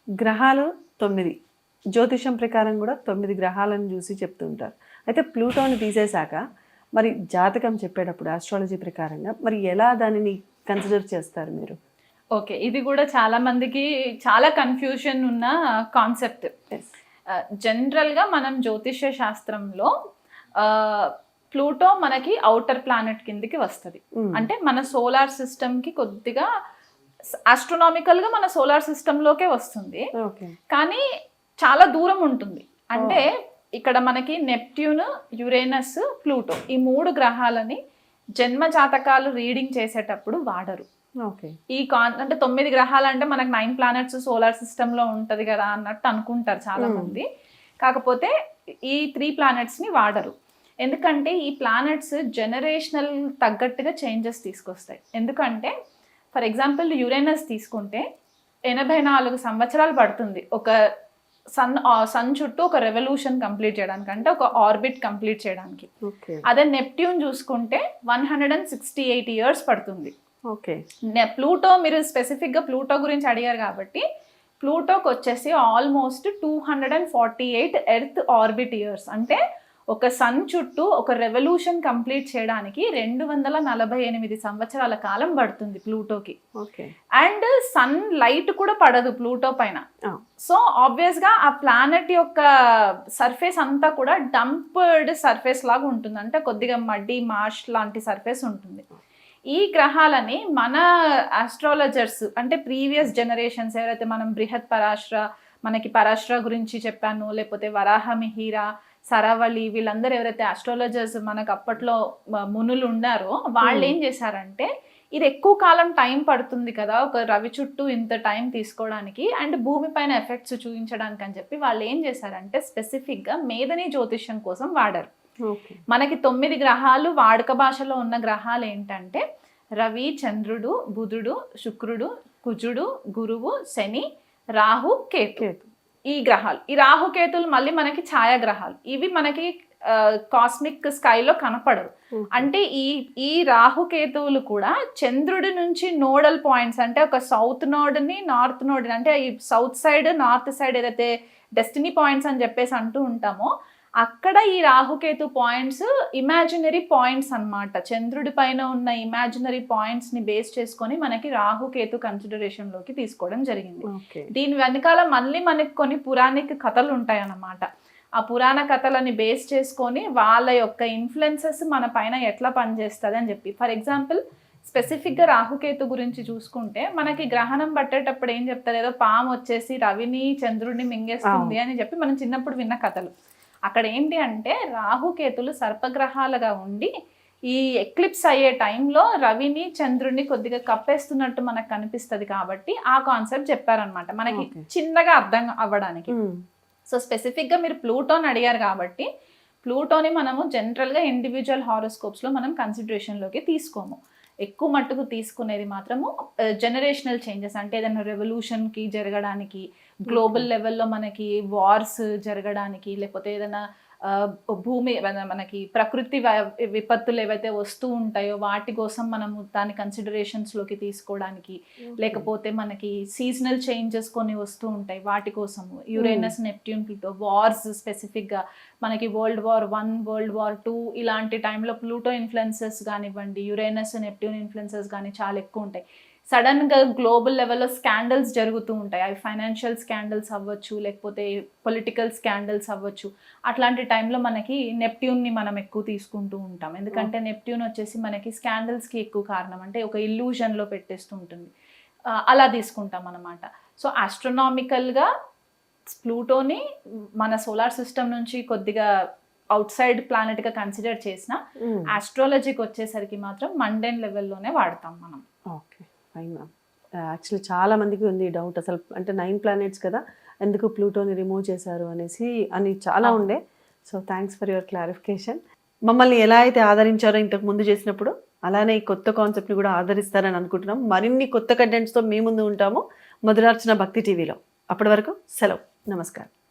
గ్రహాలు 9 జ్యోతిషం ప్రకారం కూడా 9 గ్రహాలను చూసి చెప్తుంటారు. అయితే ప్లూటోని తీసేశాక మరి జాతకం చెప్పేటప్పుడు ఆస్ట్రాలజీ ప్రకారంగా మరి ఎలా దానిని కన్సిడర్ చేస్తారు మీరు? ఓకే, ఇది కూడా చాలా మందికి చాలా కన్ఫ్యూజన్ ఉన్న కాన్సెప్ట్. జనరల్గా మనం జ్యోతిష శాస్త్రంలో ప్లూటో మనకి ఔటర్ ప్లానెట్ కిందికి వస్తుంది. అంటే మన సోలార్ సిస్టమ్కి కొద్దిగా ఆస్ట్రోనామికల్గా మన సోలార్ సిస్టంలోకే వస్తుంది, కానీ చాలా దూరం ఉంటుంది. అంటే ఇక్కడ మనకి నెప్ట్యూన్, యురేనస్, ప్లూటో ఈ 3 గ్రహాలని జన్మ జాతకాలు రీడింగ్ చేసేటప్పుడు వాడరు. అంటే 9 గ్రహాలు అంటే మనకు 9 ప్లానెట్స్ సోలార్ సిస్టంలో ఉంటది కదా అన్నట్టు అనుకుంటారు చాలా మంది. కాకపోతే ఈ 3 ప్లానెట్స్ ని వాడరు. ఎందుకంటే ఈ ప్లానెట్స్ జనరేషనల్ తగ్గట్టుగా చేంజెస్ తీసుకొస్తాయి. ఎందుకంటే ఫర్ ఎగ్జాంపుల్ యురేనస్ తీసుకుంటే 84 సంవత్సరాలు పడుతుంది ఒక సన్ చుట్టూ ఒక రెవల్యూషన్ కంప్లీట్ చేయడానికి, అంటే ఒక ఆర్బిట్ కంప్లీట్ చేయడానికి. అదే నెప్ట్యూన్ చూసుకుంటే 168 ఇయర్స్ పడుతుంది. ప్లూటో, మీరు స్పెసిఫిక్గా ప్లూటో గురించి అడిగారు కాబట్టి ప్లూటోకి వచ్చేసి ఆల్మోస్ట్ 248 ఎర్త్ ఆర్బిట్ ఇయర్స్. అంటే ఒక సన్ చుట్టూ ఒక రెవల్యూషన్ కంప్లీట్ చేయడానికి 248 సంవత్సరాల కాలం పడుతుంది ప్లూటోకి. అండ్ సన్ లైట్ కూడా పడదు ప్లూటో పైన. సో ఆబ్వియస్ గా ఆ ప్లానెట్ యొక్క సర్ఫేస్ అంతా కూడా డంప్డ్ సర్ఫేస్ లాగా ఉంటుంది, అంటే కొద్దిగా మడ్డి మార్ష్ లాంటి సర్ఫేస్ ఉంటుంది. ఈ గ్రహాలని మన ఆస్ట్రాలజర్స్ అంటే ప్రీవియస్ జనరేషన్స్ ఎవరైతే, మనం బృహత్ పరాశ్ర, మనకి పరాశ్ర గురించి చెప్పాను, లేకపోతే వరాహ మిహిర, సరవళి, వీళ్ళందరూ ఎవరైతే ఆస్ట్రాలజర్స్ మనకు అప్పట్లో మునులు ఉన్నారో వాళ్ళు ఏం చేశారంటే, ఇది ఎక్కువ కాలం టైం పడుతుంది కదా ఒక రవి చుట్టూ ఇంత టైం తీసుకోవడానికి అండ్ భూమి పైన ఎఫెక్ట్స్ చూపించడానికి అని చెప్పి వాళ్ళు ఏం చేశారంటే స్పెసిఫిక్గా మేధని జ్యోతిష్యం కోసం వాడారు. మనకి 9 గ్రహాలు వాడుక భాషలో ఉన్న గ్రహాలు ఏంటంటే రవి, చంద్రుడు, బుధుడు, శుక్రుడు, కుజుడు, గురువు, శని, రాహు, కేతు. ఈ గ్రహాలు, ఈ రాహుకేతులు మళ్ళీ మనకి ఛాయాగ్రహాలు. ఇవి మనకి కాస్మిక్ స్కైలో కనపడరు. అంటే ఈ రాహుకేతువులు కూడా చంద్రుడి నుంచి నోడల్ పాయింట్స్, అంటే ఒక సౌత్ నోడ్ని, నార్త్ నోడ్ని, అంటే ఈ సౌత్ సైడ్, నార్త్ సైడ్ ఏదైతే డెస్టినీ పాయింట్స్ అని చెప్పేసి అంటూ ఉంటామో అక్కడ ఈ రాహుకేతు పాయింట్స్ ఇమాజినరీ పాయింట్స్ అన్నమాట. చంద్రుడి పైన ఉన్న ఇమాజినరీ పాయింట్స్ ని బేస్ చేసుకొని మనకి రాహుకేతు కన్సిడరేషన్ లోకి తీసుకోవడం జరిగింది. దీని వెనకాల మళ్ళీ మనకి కొన్ని పురాణిక కథలు ఉంటాయి అన్నమాట. ఆ పురాణ కథలని బేస్ చేసుకొని వాళ్ళ యొక్క ఇన్ఫ్లుయెన్సెస్ మన పైన ఎట్లా పనిచేస్తుంది అని చెప్పి. ఫర్ ఎగ్జాంపుల్ స్పెసిఫిక్గా రాహుకేతు గురించి చూసుకుంటే మనకి గ్రహణం పట్టేటప్పుడు ఏం చెప్తారు, ఏదో పాము వచ్చేసి రవిని చంద్రుడిని మింగేస్తుంది అని చెప్పి మనం చిన్నప్పుడు విన్న కథలు. అక్కడ ఏంటి అంటే రాహుకేతులు సర్పగ్రహాలుగా ఉండి ఈ ఎక్లిప్స్ అయ్యే టైంలో రవిని చంద్రుడిని కొద్దిగా కప్పేస్తున్నట్టు మనకు కనిపిస్తుంది కాబట్టి ఆ కాన్సెప్ట్ చెప్పారనమాట మనకి చిన్నగా అర్థం అవ్వడానికి. సో స్పెసిఫిక్గా మీరు ప్లూటోని అడిగారు కాబట్టి ప్లూటోని మనము జనరల్గా ఇండివిజువల్ హారోస్కోప్స్లో మనం కన్సిడరేషన్లోకి తీసుకోము. ఎక్కువ మట్టుకు తీసుకునేది మాత్రము జనరేషనల్ చేంజెస్, అంటే ఏదైనా రెవల్యూషన్కి జరగడానికి, గ్లోబల్ లెవెల్లో మనకి వార్స్ జరగడానికి, లేకపోతే ఏదైనా భూమి మనకి ప్రకృతి విపత్తులు ఏవైతే వస్తూ ఉంటాయో వాటి కోసం మనము దాని కన్సిడరేషన్స్లోకి తీసుకోవడానికి, లేకపోతే మనకి సీజనల్ చేంజెస్ కొన్ని వస్తూ ఉంటాయి వాటి కోసము, యురేనస్, నెప్ట్యూన్, ప్లూటో, వార్స్ స్పెసిఫిక్గా మనకి World War I, World War II ఇలాంటి టైంలో ప్లూటో ఇన్ఫ్లుయెన్సెస్ కానివ్వండి, యురేనస్, నెప్ట్యూన్ ఇన్ఫ్లుయెన్సెస్ కానీ చాలా ఎక్కువ ఉంటాయి. సడన్గా గ్లోబల్ లెవెల్లో స్కాండల్స్ జరుగుతూ ఉంటాయి. అవి ఫైనాన్షియల్ స్కాండల్స్ అవ్వచ్చు, లేకపోతే పొలిటికల్ స్కాండల్స్ అవ్వచ్చు. అట్లాంటి టైంలో మనకి నెప్ట్యూన్ని మనం ఎక్కువ తీసుకుంటూ ఉంటాం. ఎందుకంటే నెప్ట్యూన్ వచ్చేసి మనకి స్కాండల్స్కి ఎక్కువ కారణం, అంటే ఒక ఇల్యూజన్లో పెట్టేస్తూ ఉంటుంది. అలా తీసుకుంటాం అన్నమాట. సో ఆస్ట్రోనామికల్గా ప్లూటోని మన సోలార్ సిస్టమ్ నుంచి కొద్దిగా అవుట్ సైడ్ ప్లానెట్గా కన్సిడర్ చేసిన ఆస్ట్రాలజీకి వచ్చేసరికి మాత్రం మండేన్ లెవెల్లోనే వాడతాం మనం. Okay, fine ma'am. యాక్చువల్లీ చాలా మందికి ఉంది డౌట్, అసలు అంటే 9 ప్లానెట్స్ కదా ఎందుకు ప్లూటోని రిమూవ్ చేశారు అని చాలా ఉండే. So thanks for your clarification. మమ్మల్ని ఎలా అయితే ఆదరించారో ఇంతకు ముందు చేసినప్పుడు అలానే ఈ కొత్త కాన్సెప్ట్ని కూడా ఆదరిస్తారని అనుకుంటున్నాం. మరిన్ని కొత్త కంటెంట్స్తో మీ ముందు ఉంటాము మధురార్చన భక్తి టీవీలో. అప్పటి వరకు సెలవు, నమస్కారం.